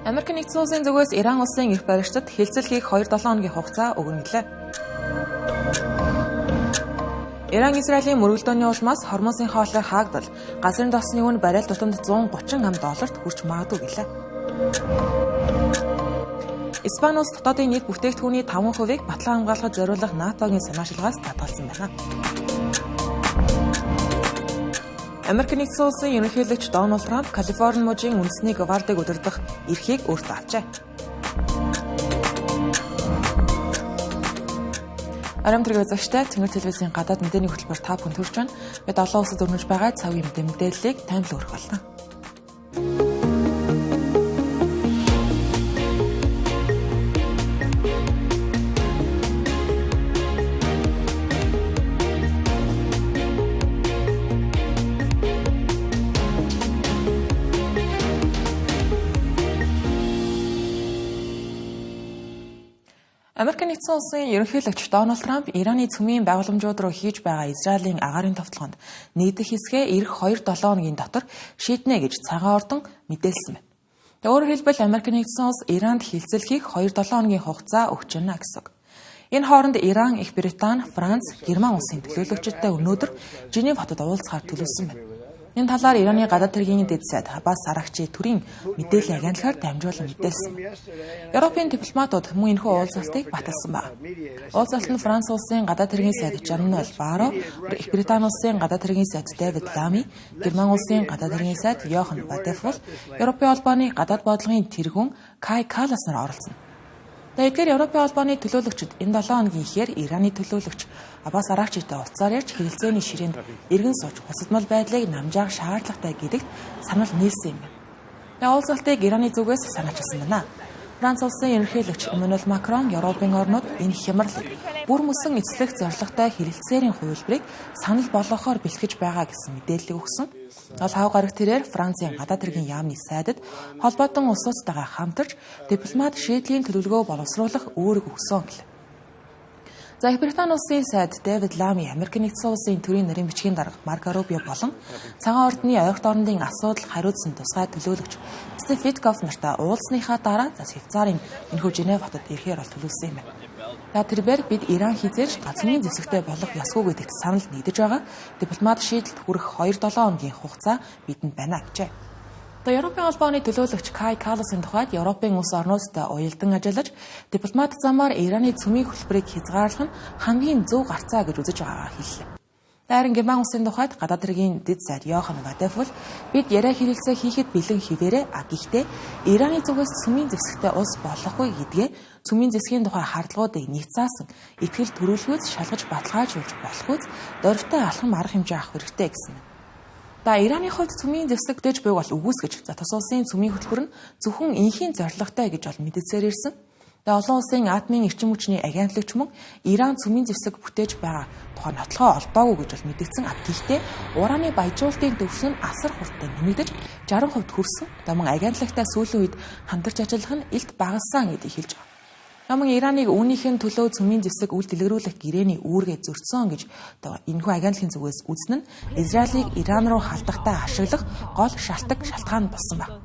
Америк нэгдсэн улсын зүгээс Иран улсын эрх баригчдад хэлцэл хийх 2-7 хоногийн хугацаа өгнө гэлээ. Иран Израилийн мөргөлдөөний улмаас Хормузын хоолой хаагдал газрын тосны үн баррел тутамд $130 хүрч магадгүй гэлээ. Испани улс дотоодын нийт бүтээгдэхүүний 5%-ийг батлан хамгаалахад зориулах НАТОгийн санаачилгаас татгалзсан байна. Америк нэгдсэн улсын ерөнхийлөгч Дональд Трамп Калифорни мужийн үндэсний гвардийг удирдах эрхийг өөртөө авчээ. Арамтрыг үзэгчтэй Тэнгэр телевизийн гадаад мэдээний хөтөлбөр та бүхэнд хүрч байна. Бид олон улсад өрнөж байгаа цавын мэдээллийг танд хүргэх болно. Америк нэгдсэн улсын ерөнхийлөгч Дональд Трамп Ираны цөмийн байгууламжууд руу хийж байгаа Израилийн агаарын товтлогонд нэгдэх хэсгээ эх 2-7 хоногийн дотор шийднэ гэж цагаан ордон мэдээлсэн байна. Өөрөөр хэлбэл Америк нэгдсэн улс Иранд хилцэл хийх 2-7 хоногийн хугацаа өгч байна гэсэн үг. Энэ хооронд Иран, Их Британи, Франц, Герман улсын төлөөлөгчдтэй өнөөдөр Женев хотод уулзахаар төлөвлөсөн байна. Энэ талаар Ираны гадаад хэргийн дэд сайд Аббас Аракчи төрийн мэдээллийн агентлагаар дамжуулан мэдээлсэн. Европын дипломатууд мөн энэхүү уулзалтыг баталсан байна. Уулзалт нь Франц улсын гадаад хэргийн сайд Жан-Нол Барро, Их Британи улсын гадаад хэргийн сайд Дэвид Лами, Герман улсын гадаад хэргийн сайд Йохан Вадефул, Европын холбооны гадаад бодлогын тэргүүн Кай Каллас нар оролцсон. Эдгээр Европын холбооны төлөөлөгчид энэ 7 хоногийн ихээр Ираны төлөөлөгч Аббас Аракчитай уулзаар ярьж хэлэлцээний ширээнд эргэн сууж бусадмал байдлыг намжаах шаардлагатай гэдэгт санал нийлсэн юм байна. Уулзалтыг Ираны зүгээс санаачилсан байна. Франц улсын ерөнхийлөгч Эммануэль Макрон Европын орнууд энэ хямралыг бүр мөсөн эцлэх зорилготой хэлэлцээрийн хувилбарыг санал болгохоор бэлтгэж байгаа гэсэн мэдээлэл өгсөн. Хав гараг тэрээр Францын гадаад хэргийн яамны сайдад холбоотон улсуудтайгаа хамтарч дипломат шийдлийн төлөвлөгөө боловсруулах үүрэг өгсөн гэлээ. За Их Британи улсын сайд Дэвид Лами Америк нэгдсэн улсын төрийн нарийн бичгийн дарга Марко Рубио болон цагаан ордны ойролт орнын асуудал хариуцсан тусгай төлөөлөгч Стив Виткоф нартай уулзсныхаа дараа Швейцарын энэхүү Женев хотод ирэхээр бол төлөвлөсөн юм байна. Тэрээр бид Иран хизээж газрын зэвсэгтэй болох ёсгүй гэдэгт санал нэгдэж байгаа. Дипломат шийдэлд хүрэх 2-7 хоногийн хугацаа бидэнд байна гэжээ. Европын холбооны төлөөлөгч Кай Калласын тухайд Европын улс орнуудтай уялдан ажиллаж дипломат замаар Ираны цөмийн хөтөлбөрийг хязгаарлах нь хамгийн зөв гарцаа гэж үзэж байгаагаа хэллээ. Харин Герман улсын тухайд гадаад хэргийн дэд сайд Йохан Вадефул бид яриа хэлэлцээ хийхэд бэлэн хിവэрэ гэхдээ Ираны зүгээс цөмийн зэвсэгтэй улс болохгүй гэдгээ цөмийн зэвсгийн тухай хардлагуудыг нийт заасан итгэл төрүүлгөөс шалгаж баталгаажуулж болохгүй дөрвтэй алхам арга хэмжээ авах хэрэгтэй гэсэн. Ираны хувьд цөмийн зэвсэг дэж буйг бол үгүйсгэж тус улсын цөмийн хөтөлбөр нь зөвхөн инхийн зорилготой гэж бол мэдээсээр ирсэн. Олон улсын атомын эрчим хүчний агентлагч мөн Иран цөмийн зэвсэг бүтээж байгаа тухай нотлохоо олдоогүй гэж бол мэдгдсэн. Гэхдээ ураны баяжуулалтын төвшин нь асар хурдтай нэмэгдэж 60% хүрсэн. Мөн агентлагтай сүүлийн үед хамтарч ажиллах нь илт багассан гэдгийг хэлж байгаа. Намын Ираныг үүнийхэн төлөө цөмийн зэвсэг үйл дэлгэрүүлэх гэрээний үүргээ зөрчсөн гэж энэхүү агентлагийн зүгээс үзнэ нь Израилийг Иран руу халдахтай ашиглах гол шалтгаан болсон байна.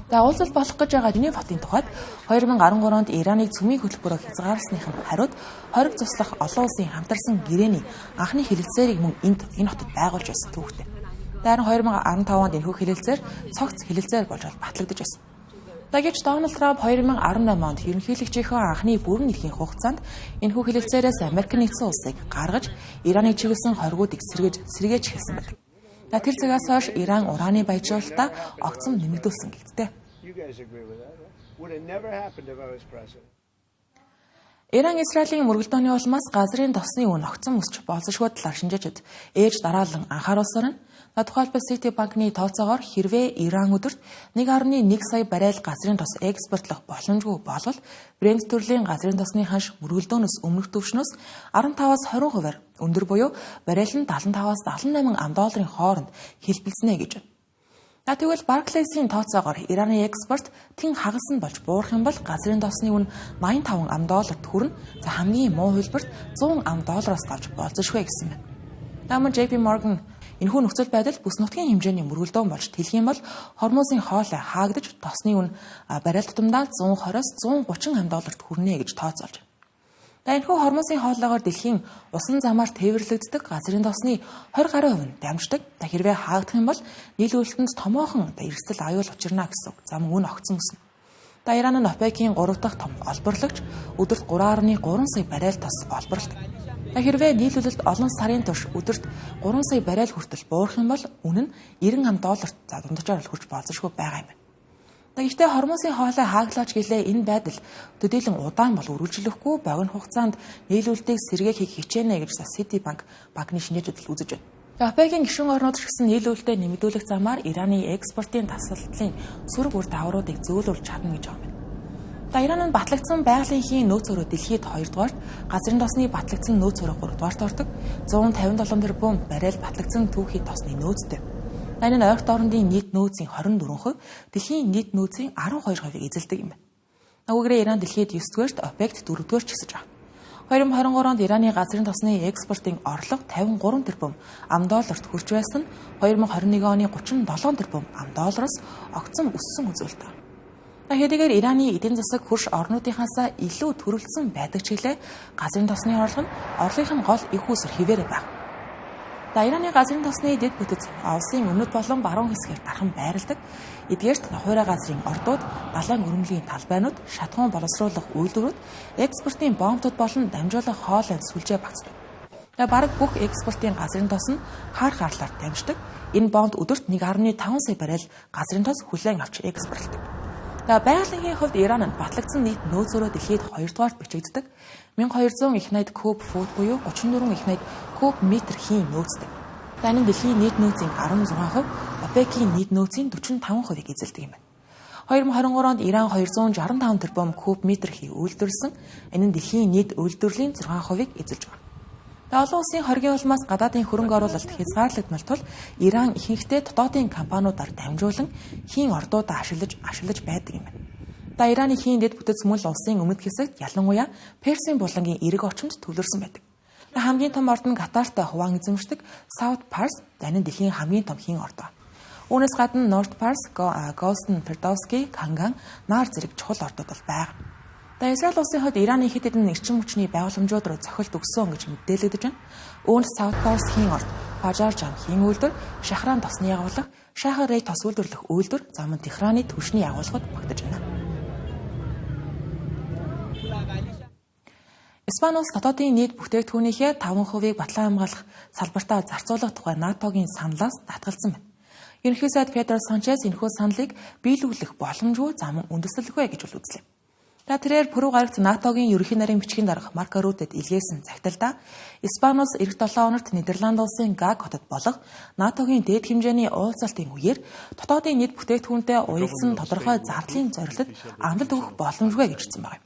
Уулзалт болох гэж байгаа Женев хотын тухайд 2013 онд Ираныг цөмийн хөтөлбөрөөр хязгаарласных нь хариуд хориг туслах олон улсын хамтарсан гэрээний анхны хэлэлцээрийг мөн энэ хотод байгуулж байсан түүхтэй. Харин 2015 онд энэхүү хэлэлцээр цогц хэлэлцээр болж батлагдаж байсан. Дагэж Дональд Трамп 2018 онд ерөнхийлөгчийнхөө анхны бүрэн эрхийн хугацаанд энэхүү хэлэлцээрээс Америк нэгдсэн улсыг гаргаж Ираныг чиглэсэн хоригуудыг сэргээж эхэлсэн байдаг. Тэр цагаас хойш Иран ураны баяжуулалтаа огцом нэмэгдүүлсэн гэгдтэй. Иран Израилийн мөргөлдөөний улмаас газрын тосны үн огцом өсч болзошгүй талаар шинжээчид ээж дараалан анхааруулсаар нь тухайлбал City банкны тооцоогоор хэрвээ Иран өдөрт 1.1 сая баррел газрын тос экспортлох боломжгүй болвол Brent төрлийн газрын тосны ханш мөргөлдөөнөөс өмнөх түвшнөөс 15-аас 20% өндөр буюу баррел нь $75-аас $78 хооронд хэлбэлцэнэ гэж байна. Тэгвэл Barclays-ийн тооцоогоор Ираны экспорт тэн хагалсан болж буурах юм бол газрын тосны үн $85 хүрнэ. Хамгийн муу хувилбарт $100 гарч болзошгүй гэсэн байна. Намын JP Morgan Энэхүү нөхцөл байдал бүс нутгийн хэмжээний мөргөлдөөн болж тэлэх юм бол Хормузын хоолой хаагдж тосны үн барайл тутамдаа 120-аас 130 $. Хүрнэ гэж тооцоолж байна. Энэхүү Хормузын хоолойгоор дэлхийн усан замаар тээвэрлэгддэг газрын тосны 20% нь дамждаг. Хэрвээ хаагдах юм бол нийлүүлэлтэнд томоохон эрсдэл аюул учирна гэсэн зам үн огцсон үснэ. Иран нь ОПЕК-ийн 3 дахь том олборлагч өдөрт 3.3 сая баррель тос олборлдог. Хэрвээ нийлүүлэлт олон сарын турш өдөрт 3 сая баррель хүртэл буурах юм бол үнэ нь $90 дунджаар хүрч болзошгүй байгаа юм байна. Гэхдээ Хормузын хоолой хааглаач гэлээ энэ байдал төдийлөн удаан бол үргэлжлэхгүй богино хугацаанд нийлүүлэлтийг сэргээх хичээнэ гэж Citibank банкны шинжээчид үзэж байна. ОПЕК-ийн гишүүн орнууд ч гэсэн нийлүүлэлтэд нэмэгдүүлэх замаар Ираны экспортын тасалдлын сөрөг үр дагавруудыг зөөлүүлж чадна гэж байгаа юм. Иран нь батлагдсан байгалийн эхийн нөөц өрөө дэлхийд 2 дугаарт, газрын тосны батлагдсан нөөц өрөө 3 дугаарт ордог. 157 тэрбум баррель батлагдсан түүхий тосны нөөцтэй. Энэ нь ойролт орондын нийт нөөцийн 24%, дэлхийн нийт нөөцийн 12%-ийг эзэлдэг юм байна. Нөгөөгөө Иран дэлхийд 9 дугаарт, ОПЕК-т 4 дугаарт чигсэж байгаа. 2023 онд Ираны газрын тосны экспортын орлого 53 тэрбум $т хүрч байсан нь 2021 оны 37 тэрбум $-оос огцом өссөн үзүүлэлт. Хэдийгээр Ираны эдийн засаг хөрш орнуудынхаас илүү төрөлцсөн байдаг ч гэлээ газрын тосны орлого нь орлогын гол их үүсвэр хിവэр байна. Ираны газрын тосны дэд бүтэц улсын өмнөд болон баруун хэсгээр дархан байрладаг. Эдгээрт хуурай газрын ордууд, далайн өрөмлөгийн талбайнууд, шатхуун боловсруулах үйлдвэрүүд, экспортын бомбтууд болон дамжуулах хоолой сүлжээ багцдаг. Бараг бүх экспортын газрын тос нь хар харлаар дамждаг. Энэ бомбд өдөрт 1.5 сая баррель газрын тос хүлээн авч экспортлдог. Байгалийн хувьд Иран нь батлагдсан нийт нөөц өрөө дэлхийд 2 дугаарт бичигддэг. 1200 их найд куб фут буюу 34 их найд куб метр хийн нөөцтэй. Энэ нь дэлхийн нийт нөөцийн 16%, ОПЕК-ийн нийт нөөцийн 45%-ийг эзэлдэг юм байна. 2023 онд Иран 265 тэрбум куб метр хий үйлдвэрлэсэн. Энэ нь дэлхийн нийт үйлдвэрлэлийн 6%-ийг эзэлж байгаа. Олон улсын хоргийн улмаас гадаадын хөрөнгө оруулалт хязгаарлагдмал тул Иран ихэнхдээ дотоодын компаниудаар дамжуулан хийн ордуудаа ашиглаж байдаг юм байна. Ираны хийн дэд бүтэц мөн улсын өмнөд хэсэгт ялангуяа Персийн булангийн эрэг очимд төвлөрсөн байдаг. Хамгийн том орд нь Катартай хуваан эзэмшдэг South Pars, энэ дэлхийн хамгийн том хийн ордоо. Үүнээс гадна North Pars, Golden Ferdowsi, Kangan, Нар зэрэг чухал ордууд бол байгаа. Израиль улсын хувьд Ираны хэд хэдэн эрчим хүчний байгууламжууд руу цохилт өгсөн гэж мэдээлэгдэж байна. Үүнд South Pars хийн орд, Fajar Jam хийн үйлдвэр, Шахран тосны агуулга, Шахар Рей тос үйлдвэрлэх үйлдвэр, замун Техраны түвшний агуулгад багтаж байна. Испани улс дотоодын нийт бүтээгдэхүүнийхээ 5%-ийг батлан хамгаалах салбартаа зарцуулах тухай НАТОгийн саналаас татгалзсан байна. Ерөнхий сайд Педро Санчес энэхүү саналыг биелүүлэх боломжгүй зам үндэслэлгүй гэж үзлээ. Тэрээр пүрэв гарагт НАТОгийн ерөнхий нарийн бичгийн дарга Марко Рүтэд илгээсэн цагталтаа Испани улс эх 7 хоногт Нидерланд улсын Гаг хотод болох НАТОгийн дээд хэмжээний уулзалтын үеэр дотоодын нийт бүтээгдэхүүнтэй уялдсан тодорхой зардлын зорилтод амлалт өгөх боломжгүй гэж хэлсэн байна.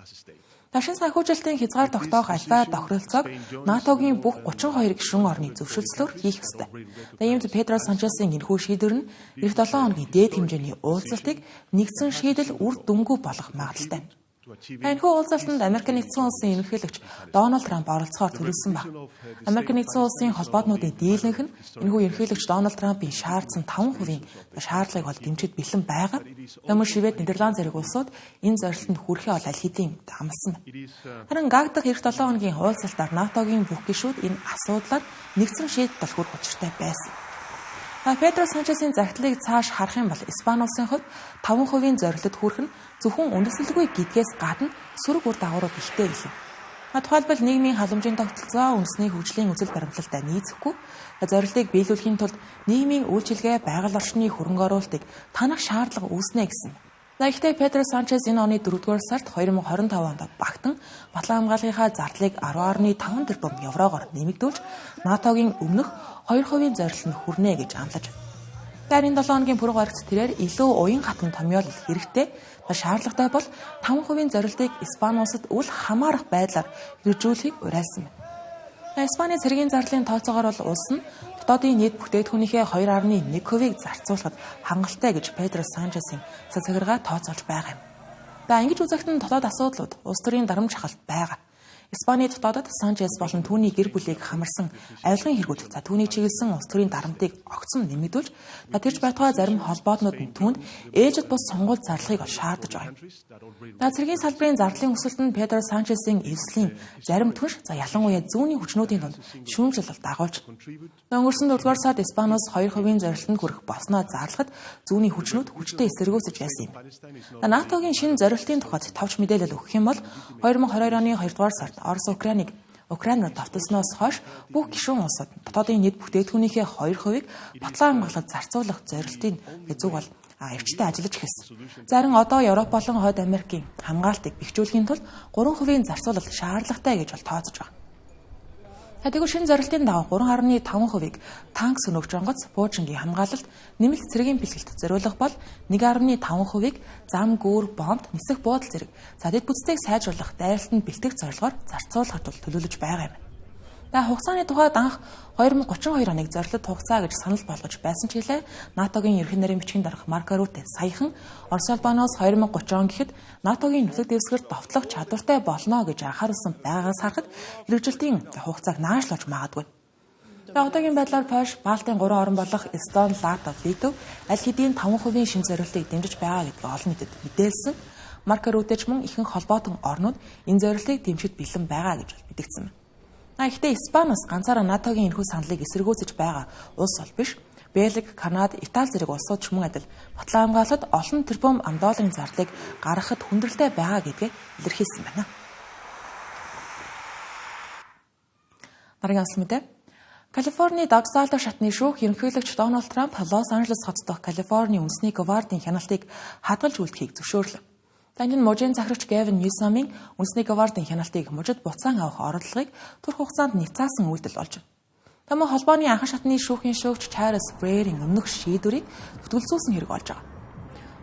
Шинэ санхүүжилтийн хязгаар тогтоох альфа тохиролцоог НАТОгийн бүх 32 гишүүн орны зөвшөөрлөөр хийх ёстой. Иймд Педро Санчесийн энэхүү шийдвэр нь эх 7 хоногийн дээд хэмжээний уулзалтыг нэгдсэн шийдэл үр дүнгүй болох магадaltaй. Энэхүү уулзалтанд Америк нэгдсэн улсын ерөнхийлөгч Дональд Трамп оролцохоор төлөвлөсөн баг. Америк нэгдсэн улсын холбоотнуудын дийлэнх нь энэхүү ерөнхийлөгч Дональд Трампын шаардсан 5%-ийн шаардлагыг бол дэмжиж бэлэн байгаа. Өмнө Швед, Нидерланд зэрэг улсууд энэ зорилтод хүрэхээ бол аль хэдийн амласан байна. Харин Гаг дахь эх 7 хоногийн уулзалтаар НАТОгийн бүх гишүүд энэ асуудлаар нэгдсэн шийдэлд хүрэх учиртай байсан. Педро Санчесийн загтлыг цааш харах юм бол Испани улсын хувьд 5%-ийн зорилтод хүрэх нь зөвхөн үндэслэлгүй гэдгээс гадна сөрөг үр дагаврууд ихтэй илүү. Тухайлбал нийгмийн халамжийн тогтолцоо үндэсний хөгжлийн үзэл баримтлалтай нийцэхгүй, зорилтыг биелүүлэхийн тулд нийгмийн үйлчилгээ, байгаль орчны хөрөнгө оруулалтыг танах шаардлага үүснэ гэсэн. Гэхдээ Педро Санчес энэ оны 4-р сард 2025 онд багтан батлан хамгааллынхаа зардлыг 10.5 тэрбум еврогоор нэмэгдүүлж НАТОгийн өмнөх 2%-ийн зорилтод хүрнэ гэж амлаж байна. Дарийн 7 хоногийн пүрэв гарагт тэрээр илүү уян хатан томьёолох хэрэгтэй. Шаардлагатай бол 5%-ийн зорилтыг Испани улсад үл хамаарах байдлаар хэрэгжүүлэхийг уриалсан байна. Испани цэргийн зардлын тооцоогоор бол улс нь дотоодын нийт бүтээгдэхүүнийхээ 2.1%-ийг зарцуулахад хангалттай гэж Педро Санчесийн захиргаа тооцоолж байгаа юм. Ингэж үзэхэд нь дотоод асуудлууд улс төрийн дарамт шахалт байгаа. Испани дотоодод Санчес болон түүний гэр бүлийг хамарсан авилгын хэрэгүүд түүнийг чиглэсэн улс төрийн дарамтыг огцом нэмэгдүүлж тэрж байтугай зарим холбоотнууд нь түүнд ээлжид бус сонгуульд зарлахыг шаардаж байгаа юм. Цэргийн салбарын зардлын өсөлтөнд Педро Санчесийн эвслийн зарим түнш ялангуяа зүүнний хүчнүүдийн дунд шүүмжлэл дагуулж. Өнгөрсөн 4-р сард Испаноос 2% зорилтонд хүрэх болсноо зарлахад зүүнний хүчнүүд хүчтэй эсэргүүцэж байсан юм. НАТОгийн шинэ зорилтын тухайд товч мэдээлэл өгөх юм бол 2022 оны 2-р сард Орос Украиныг Украин руу давталсноос хойш бүх гишүүн улсууд дотоодын нийт бүтээгдэхүүнийхээ 2%-ийг батлан хамгаалалт зарцуулах зорилтын зүг бол эрчтэй ажиллаж эхэлсэн. Зарим одоо Европ болон Хойд Америкийн хамгаалтыг бэхжүүлэхийн тулд 3% зарцуулалт шаардлагатай гэж бол тооцож байгаа. Тэгвэл шинэ зорилтын дагуу 3.5%-ийг танк сөнөөгч онгоц Пуучингийн хамгаалалт нэмэлт цэргийн бэлгэлт зориулах бол 1.5%-ийг зам гүүр бомб нисэх буудал зэрэг дэд бүтцийг сайжруулах дайралтанд бэлтгэх зорилгоор зарцуулахад төлөвлөж байгаа юм. Хугацааны тухайд анх 2032 оныг зорилт хугацаа гэж санал болгож байсан ч гэлээ НАТОгийн ерхий нарийн бичгийн дарга Марко Рүте саяхан Орос улбаноос 2030 он гэхэд НАТОгийн нөхөд дэвсгэрт довтлох чадвартай болно гэж анхааруулсан байгаагаас харахад хэрэгжилтийн хугацааг наашлуулж магадгүй. Одоогийн байдлаар Польш, Балтийн 3 орн болох Эстон, Латви, Литв аль хэдийн 5% шин зорилтыг дэмжиж байгаа гэдгийг олон нийтэд мэдээлсэн. Марко Рүте ч мөн ихэнх холбоотон орнууд энэ зорилтыг дэмжиж бэлэн байгаа гэж мэдгдсэн. Гэхдээ Испаноос ганцаараа НАТОгийн энэхүү саналыг эсэргүүцэж байгаа улс бол биш. Бельги, Канада, Итали зэрэг улсууд ч мөн адил батлан хамгаалалт олон тэрбум $, зардлыг гаргахад хүндрэлтэй байгаа гэдгийг илэрхийлсэн байна. Дараагийн алс мэдээ. Калифорни давтсаалдах шатны шүүх ерөнхийлөгч Дональд Трамп Лос Анжелес хот дахь Калифорни үндэсний гвардийн хяналтыг хадгалж үлдэхийг зөвшөөрлөв. Энд нь мужийн захирагч Гэвин Ньюсомын үндэсний гвардийн хяналтыг мужид буцаан авах оролдлогыг турх хугацаанд няцаасан үйлдэл болж байна. Тамаа холбооны анхан шатны шүүхийн шүүгч Чарльз Брейерийн өмнөх шийдвэрийг бүтгэлзүүлсэн хэрэг болж байгаа.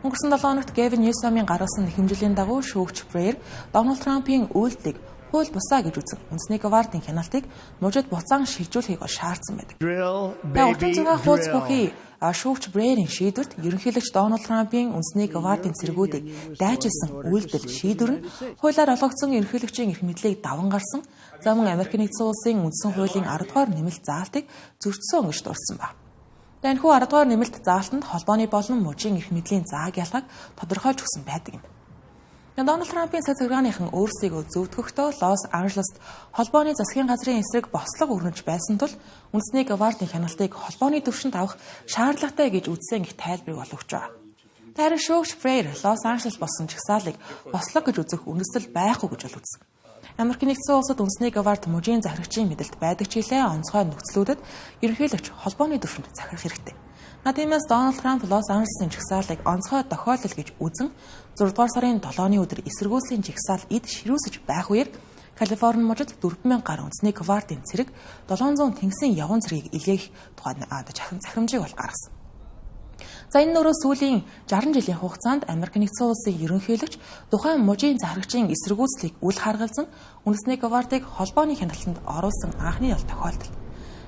Өнгөрсөн 7 хоногт Гэвин Ньюсомын гаргасан хэмжээлийн дагуу шүүгч Брейер Дональд Трампын үйлдэлийг хууль бусаа гэж үзэн үндэсний гвардийн хяналтыг мужид буцаан шилжүүлэхийг шаардсан байдаг. Утгын зүйн хуулц бүхий шүүгч Брейерийн шийдвэрт ерөнхийлөгч Дональд Трампын үндэсний гвардийн цэргүүдийг дайжилсан үйлдэл шийдвэр нь хуулиар олгогдсон ерөнхийлөгчийн эрх мэдлийг даван гарсан замун Америк нэгдсэн улсын үндсэн хуулийн 10-р нэмэлт заалтыг зөрчсөн гэж дурдсан байна. Энэхүү 10-р нэмэлт заалтанд холбооны болон мужийн эрх мэдлийн зааг ялгааг тодорхойлж өгсөн байдаг юм. Дональд Трампын цаг цагааныхан өөрсдийгөө зөвтгөхдөө Лос Анжелест холбооны засгийн газрын эсрэг бослого өрнөж байсан тул үндэсний гвардийн хяналтыг холбооны түвшинд авах шаардлагатай гэж үзсэн гэх тайлбарыг өгч байгаа. Харин шүүгч Брейер Лос Анжелес болсон чагсаалыг бослого гэж үзэх үндэслэл байхгүй гэж үзсэн. Америк нэгдсэн улсад үндэсний гвард мужийн захирагчийн мэдэлд байдаг ч илээ онцгой нөхцлүүдэд ерөнхийлөгч холбооны түвшинд захирах хэрэгтэй. Тиймээс Дональд Трамп Лос Анжелесын жагсаалыг онцгой тохиолдол гэж үзэн 6 дугаар сарын 7-ны өдөр эсэргүүцлийн жагсаал эд ширүүсэж байх үеэр Калифорни мужид 4,000 гаруй үндэсний гвардийн цэрэг 700 тэнгисийн явган цэргийг илгээх тухайд захирамжийг бол гаргасан. Энэ нөрөө сүүлийн 60 жилийн хугацаанд Америк нэгдсэн улсын ерөнхийлөгч тухайн мужийн захирагчийн эсэргүүцлийг үл харгалзан үндэсний гвардыг холбооны хяналтанд оруулсан анхны тохиолдол.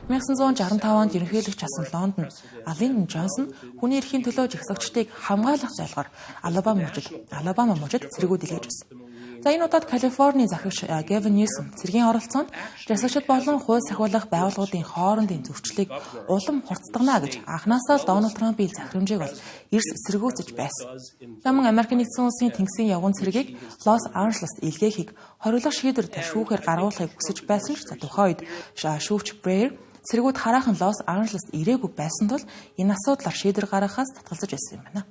1965 онд ерөнхийлөгч асан Лондон Алин Джонсон хүний эрхийн төлөө жагсагчдыг хамгаалах зорилгоор Алабама мужид цэргүүд илгээж байсан. Энэ удаад Калифорни захирагч Гэвин Ньюсом цэргийн оролцоонд жагсагчид болон хууль сахиулах байгууллагуудын хоорондын зөрчлийг улам хурцдагна гэж анхнаасаа л Дональд Трампын захирамжийг бол эрс эсэргүүцэж байсан. Таман Америк нэгдсэн улсын тэнгисийн явган цэргийг Лос Анжелест илгээхийг хориглох шийдвэр шүүхээр гаргуулахыг хүсэж байсан ч тухайн үед шүүгч Брейер цэргүүд хараахан Лос Анжелест ирээгүй байсан тул энэ асуудлаар шийдвэр гаргахаас татгалзаж байсан юм байна.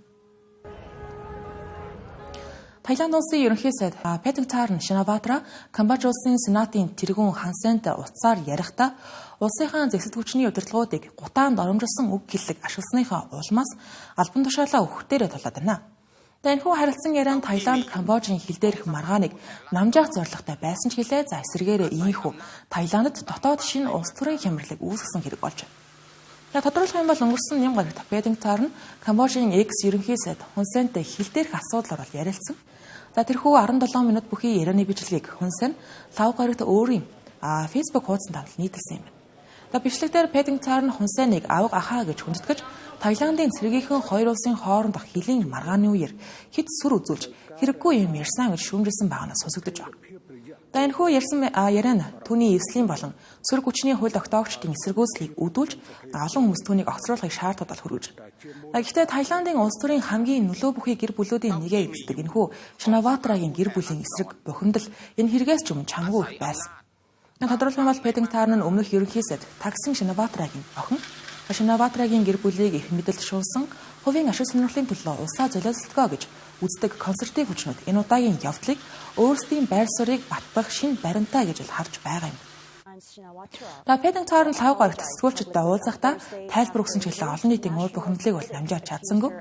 Таиланд улсын ерөнхий сайд Paetongtarn Shinawatra Камбож улсын сенатын тэргүүн Hun Sen-т утсаар ярихдаа улсынхаа зэвсэг хүчний удирдлагуудыг гутаанд оромжилсон үг хэллэг ашигласныхаа улмаас албан тушаалаа өгөх дээрээ тулаад байна. Энэхүү харилцан ярианд Таиланд Камбожийн хил дээрх маргааныг намжаах зорилготой байсан ч гэлээ эсрэгээрээ ийхүү Таиландд дотоод шинэ улс төрийн хямралыг үүсгэсэн хэрэг болж байна. Тодорхойлох юм бол өнгөрсөн 1 гарагт Paetongtarn Камбожийн экс ерөнхий сайд Hun Sen-тэй хил дээрх асуудлаар ярилцсан. Тэрхүү 17 минут бүхий ярианы бичлэгийг Hun Sen 5 гарагт өөрийн Facebook хуудсанд нийтэлсэн юм байна. Бичлэгдээр Paetongtarn Hun Sen-ыг авга ахаа гэж хүндэтгэж Таиландын цэргийнхэн хоёр улсын хоорондох хилийн маргааны үеэр хэд сүр үзүүлж хэрэггүй юм ярьсан гэж шүүмжилсэн байгаанаас сонсогдож байна. За энэхүү яриа нь түүний эвслийн болон сөрөг хүчний хууль тогтоогчдын эсэргүүцлийг өдүүлж олон хүмүүс түүнийг огцруулахыг шаардлагад хүргэж байна. Гэхдээ Таиландын улс төрийн хамгийн нөлөө бүхий гэр бүлүүдийн нэгэ эздэг энэхүү Shinawatрагийн гэр бүлийн эсрэг бухимдал энэ хэрэгээс ч өмнө чамгүй байсан. Тодорхойлбол Paddington нь өмнөх ерөнхий сайд Thaksin Shinawatрагийн охин Shinawatрагийн гэр бүлийг их мэдэлд шуулсан хувийн ашиг сонирхлын төлөө улсаа золиослогоо гэж үздэг консерватив хүчнүүд энэ удаагийн явдлыг өөрсдийн байр суурийг баттгах шинэ баримтаа гэж харж байгаа юм. Paddington 5 гарагт сэтгүүлчидтэй уулзахдаа тайлбар өгсөн чиглэлээ олон нийтийн уур бухимдлыг бол намжаад чадсангүй.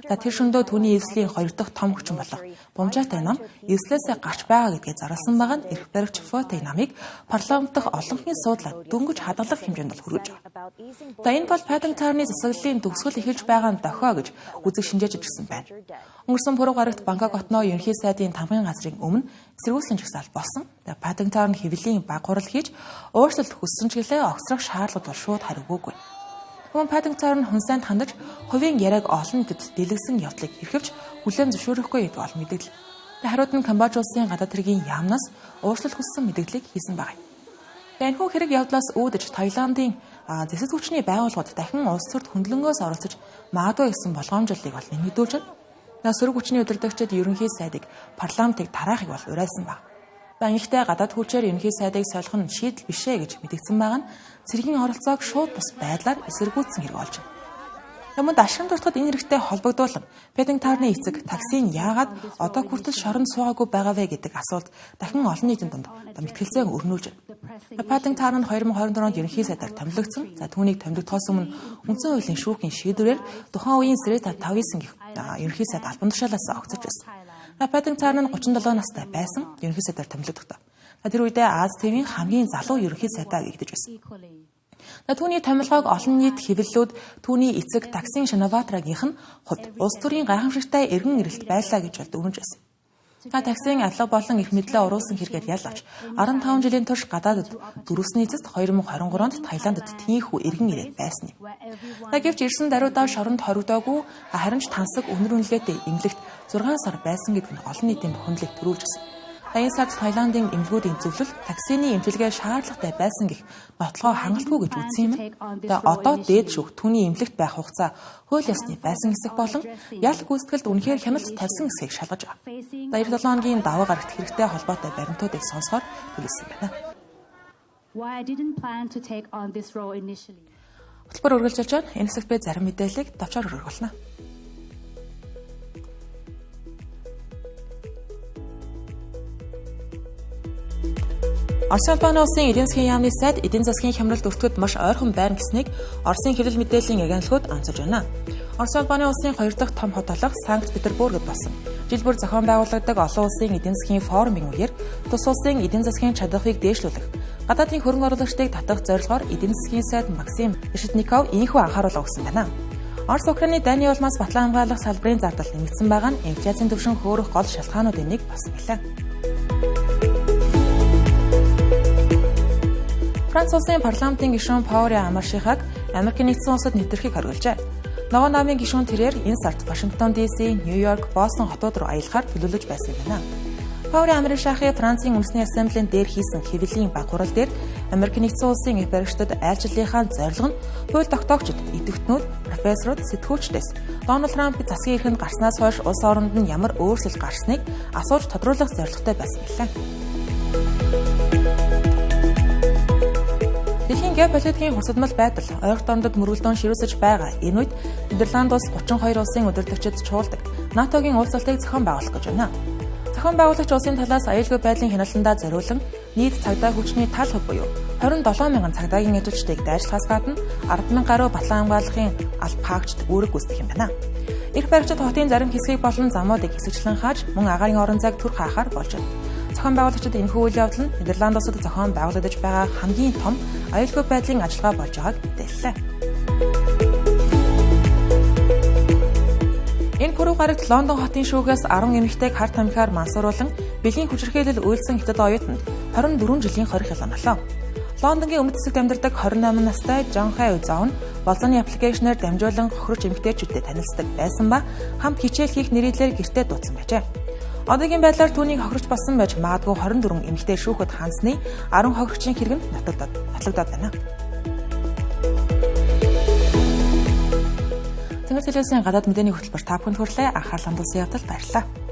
Тэр шөндөө түүний эвслийн 2 дахь том хүчин болох Бомжаатай нам эвслээсээ гарч байгаа гэдгээ зарласан байгаа нь эрх баригч Фотэй намыг парламент дахь олонхны суудлаар дөнгөж хадгалах хэмжээнд хүргэж байгаа. Энэ бол Paddington-ы засаглалын төгсгөл эхэлж байгаа нь дохио гэж үзэг шинжээж ирсэн байна. Өнгөрсөн пүрэв гарагт Бангкок хотноо ерөнхий сайдын тамгын газрын өмнө эсэргүүцлийн жагсаал болсон. Paddington хэвлэлийн баг хурал хийж өөрчлөлт хүссэн ч гэлээ огцрох шаардлага бол шууд хариугүйгүй. Хүн Paddington хүн сайд хандаж хувийн яриаг олон нийтэд дэлгэсэн явдлыг эрхэвч хүлээн зөвшөөрөхгүй гэдэг бол мэдээлэл. Хариуд нь Камбож улсын гадаад хэргийн яамнаас өөрчлөлт хүссэн мэдээллийг хийсэн байна. Энэхүү хэрэг явдлаас үүдэж Таиландын зэсэг хүчний байгууллагууд дахин улс төрд хөндлөнгөөс оролцож магадгүй гэсэн болгоомжлолыг бол нэмэгдүүлж байна. Сөрөг хүчний удирдагчид ерөнхий сайдыг парламентыг тараахыг бол уриалсан байна. Ихтэй гадаад хүчээр ерөнхий сайдыг солих нь шийдэл бишээ гэж мэдэгдсэн байгаа нь цэргийн оролцоог шууд бус байдлаар эсэргүүцсэн хэрэг болж байна. Өмнөд ашигын дуртагт энэ хэрэгтэй холбогдуулан Paddington-ы эцэг таксийн яагаад одоо хүртэл шоронд суугаагүй байгаа вэ гэдэг асуулт дахин олон нийтийн дунд мэтгэлцээ өрнүүлж байна. Paddington нь 2024 онд ерөнхий сайдаар томилогдсон. Түүнийг томилогдохоос өмнө үндсэн хуулийн шүүхийн шийдвэрээр тухайн үеийн Srettha Thavisin гэх ерөнхий сайд албан тушаалаас огцорч байсан. Paddington нь 37 настай байсан ерөнхий сайдаар томилогдохдоо. Тэр үедээ Аз ТV-ийн хамгийн залуу ерөнхий сайдаа гэгдэж байсан. Түүний томилгоог олон нийт хэвлэлүүд түүний эцэг Thaksin Shinawatрагийн хувьд улс төрийн гайхамшигтай эргэн ирэлт байлаа гэж дүгнэж байсан. Thaksin алга болон их мэдлээ оруулсан хэрэгээр ялгавч 15 жилийн турш гадаадд дөрвсний эцэст 2023 онд Таиландд тийхүү эргэн ирээд байсан юм. Гэвч ирсэн даруйдаа шоронд хоригдоогүй харин ч тансаг өнөр үнэлгээтэй эмнэлэгт 6 сар байсан гэдэг нь олон нийтийн бухимдлыг төрүүлж байсан. Энэ сард Таиландын эмнэлгүүдийн зөвлөл таксины эмчилгээ шаардлагатай байсан гэх нотлогоо хангалтгүй гэж үзсэн юм. Одоо дээд шүүх түүний эмнэлэгт байх хугацаа хууль ёсны байсан хэсэг болон ял гүйцэтгэлд үнэхээр хяналт тавьсан хэсгийг шалгаж байгаа. 97 хоногийн даваа гарагт хэрэгтэй холбоотой баримтуудыг сонсохоор төлөвлөсөн байна. Хөтөлбөр үргэлжилж байна. Энэ хэсэгт би зарим мэдээллийг товчоор хөрвүүлнэ. Орос Албаны улсын эдийн засгийн яамны сайд эдийн засгийн хямралд өртгөд маш ойрхон байна гэснийг Оросын хэвлэл мэдээллийн агентлагууд онцолж байна. Орос Албаны улсын 2 дахь том хот болох Санкт-Петербургд болсон. Жил бүр зохион байгуулагддаг олон улсын эдийн засгийн форумын үеэр тус улсын эдийн засгийн чадварыг дээшлүүлэх, гадаадын хөрөнгө оруулагчдыг татах зорилгоор эдийн засгийн сайд Максим Решетников ийхүү анхааруулга өгсөн байна. Орос Украины дайны улмаас батлан хамгаалах салбарын зардал нэмэгдсэн байгаа нь инфляцийн түвшин хөөрөх гол шалтгаануудын нэг болсон гэлээ. Франц улсын парламентын гишүүн Паурийн амаршихаг Америкийн нэгдсэн улсад нэвтрэхийг хариулжээ. Ногоон намын гишүүн тэрээр энэ сард Вашингтон DC, Нью-Йорк, Бостон хотууд руу аялахаар төлөвлөж байсан юм байна. Паурийн амаршихын Францын үндэсний ассамблеийн дээр хийсэн хэвлэлийн баг хурал дээр Америкийн нэгдсэн улсын их баригчдад айлчлалынхаа зорилго нь хууль тогтоогчид, идэвхтнүүд, профессорууд, сэтгүүлчдээс Дональд Трампын засгийн эрхэнд гарснаас хойш улс оронд нь ямар өөрчлөлт гарсныг асууж тодруулах зорилготой байсан гэлээ. Дэлхийн геополитикийн хурцдмал байдал ойрхон орондод мөргөлдөөн ширүүсэж байгаа. Энэ үед Нидерланд улс 32 улсын удирдагчид чуулдаг НАТОгийн уулзалтыг зохион байгуулах гэж байна. Зохион байгуулагч улсын талаас аюулгүй байдлын хяналтандаа зориулан нийт цагдаа хүчний тал хөв буюу 27,000 цагдаагийн ажилчдыг дайрлахаас гадна 10,000 гаруй батлан хамгаалахын алба хаагчд үүрэг гүйцэтгэх юм байна. Их баригчид хотын зарим хэсгийг болон замуудыг хэсэгчлэн хааж мөн агаарын орон зайг түр хаахаар болж байна. Зохион байгуулагчид энэхүү үйл явдал нь Нидерланд улсад зохион байгуулагдаж байгаа хамгийн том аюулгүй байдлын ажиллагаа болж байгааг мэдээллээ. Энэ пүрэв гарагт Лондон хотын шүүхээс 10 эмэгтэйг хар тамхиар мансууруулан бэлгийн хүчирхийлэл үйлдсэн хятад оюутанд 24 жилийн хорих ялганалаа. Лондонгийн өмнөд хэсэгт амьдардаг 28 настай Жон Хай Зон болзооны аппликейшнээр дамжуулан хохирч эмэгтэйчүүдтэй танилцдаг байсан ба хамт хичээл хийх нэрийдлээр гэртээ дуудсан байжээ. Одоогийн байдлаар түүнийг хохирч болсон байж магадгүй 24 эмэгтэй шүүхэд хансны 10 хохирогчийн хэрэгэнд нотлогдоод байна. Тэнгэр телевизийн гадаад мэдээний хөтөлбөр та бүхэнд хүрэлээ. Анхаарал хандуулсан явдал баярлалаа.